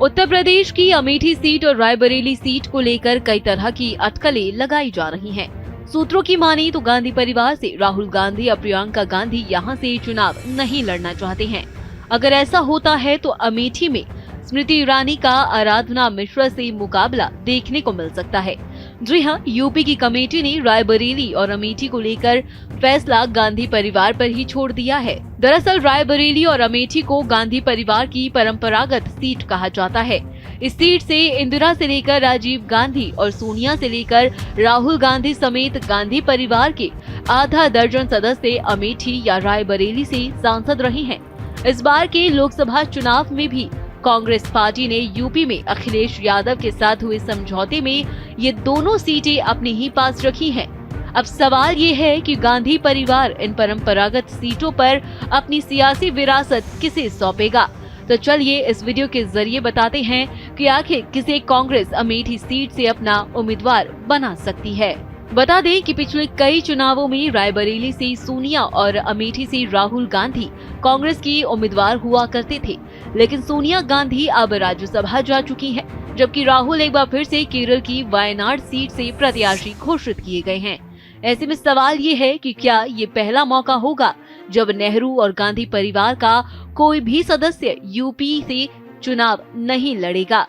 उत्तर प्रदेश की अमेठी सीट और रायबरेली सीट को लेकर कई तरह की अटकलें लगाई जा रही हैं। सूत्रों की माने तो गांधी परिवार से राहुल गांधी और प्रियंका गांधी यहां से चुनाव नहीं लड़ना चाहते हैं। अगर ऐसा होता है तो अमेठी में स्मृति ईरानी का आराधना मिश्रा से मुकाबला देखने को मिल सकता है। जी हां, यूपी की कमेटी ने रायबरेली और अमेठी को लेकर फैसला गांधी परिवार पर ही छोड़ दिया है। दरअसल रायबरेली और अमेठी को गांधी परिवार की परंपरागत सीट कहा जाता है। इस सीट से इंदिरा से लेकर राजीव गांधी और सोनिया से लेकर राहुल गांधी समेत गांधी परिवार के आधा दर्जन सदस्य अमेठी या रायबरेली से सांसद रहे हैं। इस बार के लोकसभा चुनाव में भी कांग्रेस पार्टी ने यूपी में अखिलेश यादव के साथ हुए समझौते में ये दोनों सीटें अपने ही पास रखी हैं। अब सवाल ये है कि गांधी परिवार इन परंपरागत सीटों पर अपनी सियासी विरासत किसे सौंपेगा। तो चलिए इस वीडियो के जरिए बताते हैं कि आखिर किसे कांग्रेस अमेठी सीट से अपना उम्मीदवार बना सकती है। बता दें कि पिछले कई चुनावों में रायबरेली से सोनिया और अमेठी से राहुल गांधी कांग्रेस की उम्मीदवार हुआ करते थे, लेकिन सोनिया गांधी अब राज्यसभा जा चुकी हैं, जबकि राहुल एक बार फिर से केरल की वायनाड सीट से प्रत्याशी घोषित किए गए हैं। ऐसे में सवाल ये है कि क्या ये पहला मौका होगा जब नेहरू और गांधी परिवार का कोई भी सदस्य यूपी से चुनाव नहीं लड़ेगा।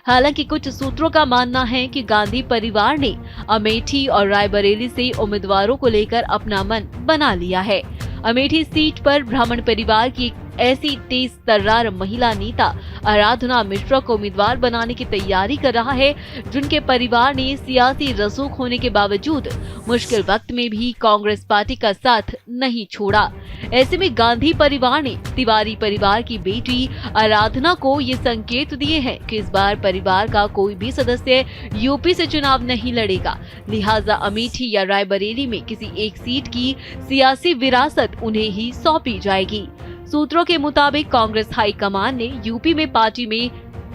हालांकि कुछ सूत्रों का मानना है कि गांधी परिवार ने अमेठी और रायबरेली से उम्मीदवारों को लेकर अपना मन बना लिया है। अमेठी सीट पर ब्राह्मण परिवार की एक ऐसी तेज तर्रार महिला नेता आराधना मिश्रा को उम्मीदवार बनाने की तैयारी कर रहा है, जिनके परिवार ने सियासी रसूख होने के बावजूद मुश्किल वक्त में भी कांग्रेस पार्टी का साथ नहीं छोड़ा। ऐसे में गांधी परिवार ने तिवारी परिवार की बेटी आराधना को ये संकेत दिए हैं कि इस बार परिवार का कोई भी सदस्य यूपी से चुनाव नहीं लड़ेगा, लिहाजा अमेठी या रायबरेली में किसी एक सीट की सियासी विरासत उन्हें ही सौंपी जाएगी। सूत्रों के मुताबिक कांग्रेस हाईकमान ने यूपी में पार्टी में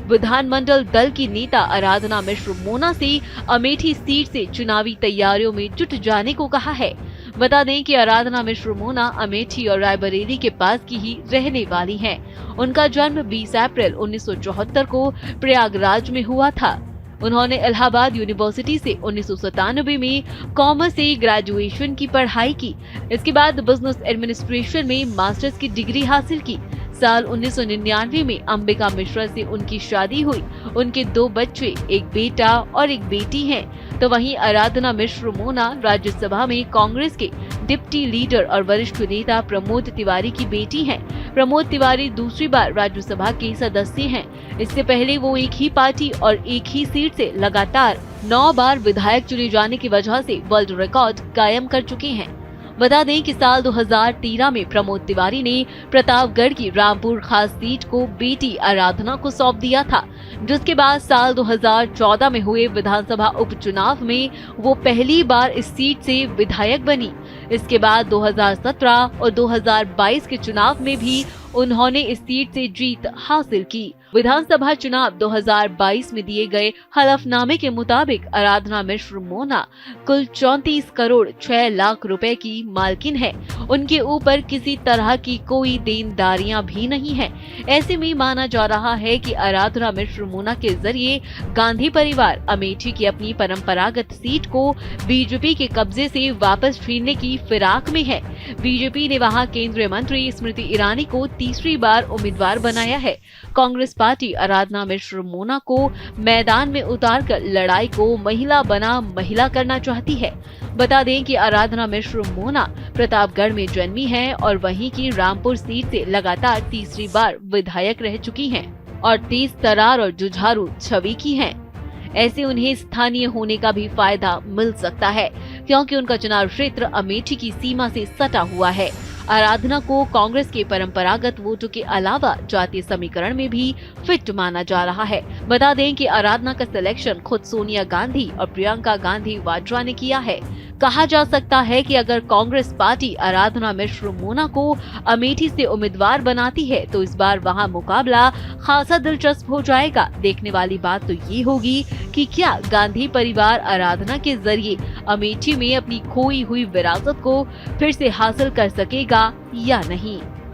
विधानमंडल दल की नेता आराधना मिश्र मोना से अमेठी सीट से चुनावी तैयारियों में जुट जाने को कहा है। बता दें कि आराधना मिश्र मोना अमेठी और रायबरेली के पास की ही रहने वाली हैं। उनका जन्म 20 अप्रैल 1974 को प्रयागराज में हुआ था। उन्होंने इलाहाबाद यूनिवर्सिटी से 1997 में कॉमर्स से ग्रेजुएशन की पढ़ाई की। इसके बाद बिजनेस एडमिनिस्ट्रेशन में मास्टर्स की डिग्री हासिल की। साल 1999 में अंबिका मिश्रा से उनकी शादी हुई। उनके 2 बच्चे, एक बेटा और एक बेटी हैं। तो वहीं आराधना मिश्र मोना राज्यसभा में कांग्रेस के डिप्टी लीडर और वरिष्ठ नेता प्रमोद तिवारी की बेटी हैं। प्रमोद तिवारी दूसरी बार राज्यसभा के सदस्य हैं। इससे पहले वो एक ही पार्टी और एक ही सीट से लगातार 9 बार विधायक चुने जाने की वजह से वर्ल्ड रिकॉर्ड कायम कर चुके हैं। बता दें कि साल 2013 में प्रमोद तिवारी ने प्रतापगढ़ की रामपुर खास सीट को बेटी आराधना को सौंप दिया था, जिसके बाद साल 2014 में हुए विधानसभा उपचुनाव में वो पहली बार इस सीट से विधायक बनी। इसके बाद 2017 और 2022 के चुनाव में भी उन्होंने इस सीट से जीत हासिल की। विधानसभा चुनाव 2022 में दिए गए हलफनामे के मुताबिक आराधना मिश्र मोना कुल 34 करोड़ 6 लाख रुपए की मालकिन है। उनके ऊपर किसी तरह की कोई देनदारियां भी नहीं है। ऐसे में माना जा रहा है कि आराधना मिश्र मोना के जरिए गांधी परिवार अमेठी की अपनी परंपरागत सीट को बीजेपी के कब्जे से वापस छीनने की फिराक में है। बीजेपी ने वहां केंद्रीय मंत्री स्मृति ईरानी को तीसरी बार उम्मीदवार बनाया है। कांग्रेस पार्टी आराधना मिश्र मोना को मैदान में उतारकर लड़ाई को महिला बना महिला करना चाहती है। बता दें कि आराधना मिश्र मोना प्रतापगढ़ में जन्मी हैं और वहीं की रामपुर सीट से लगातार तीसरी बार विधायक रह चुकी हैं और तेज तर्रार और जुझारू छवि की हैं। ऐसे उन्हें स्थानीय होने का भी फायदा मिल सकता है, क्योंकि उनका चुनाव क्षेत्र अमेठी की सीमा से सटा हुआ है। आराधना को कांग्रेस के परंपरागत वोटों के अलावा जातीय समीकरण में भी फिट माना जा रहा है। बता दें कि आराधना का सिलेक्शन खुद सोनिया गांधी और प्रियंका गांधी वाड्रा ने किया है। कहा जा सकता है कि अगर कांग्रेस पार्टी आराधना मिश्र मोना को अमेठी से उम्मीदवार बनाती है तो इस बार वहां मुकाबला खासा दिलचस्प हो जाएगा। देखने वाली बात तो ये होगी कि क्या गांधी परिवार आराधना के जरिए अमेठी में अपनी खोई हुई विरासत को फिर से हासिल कर सकेगा या नहीं।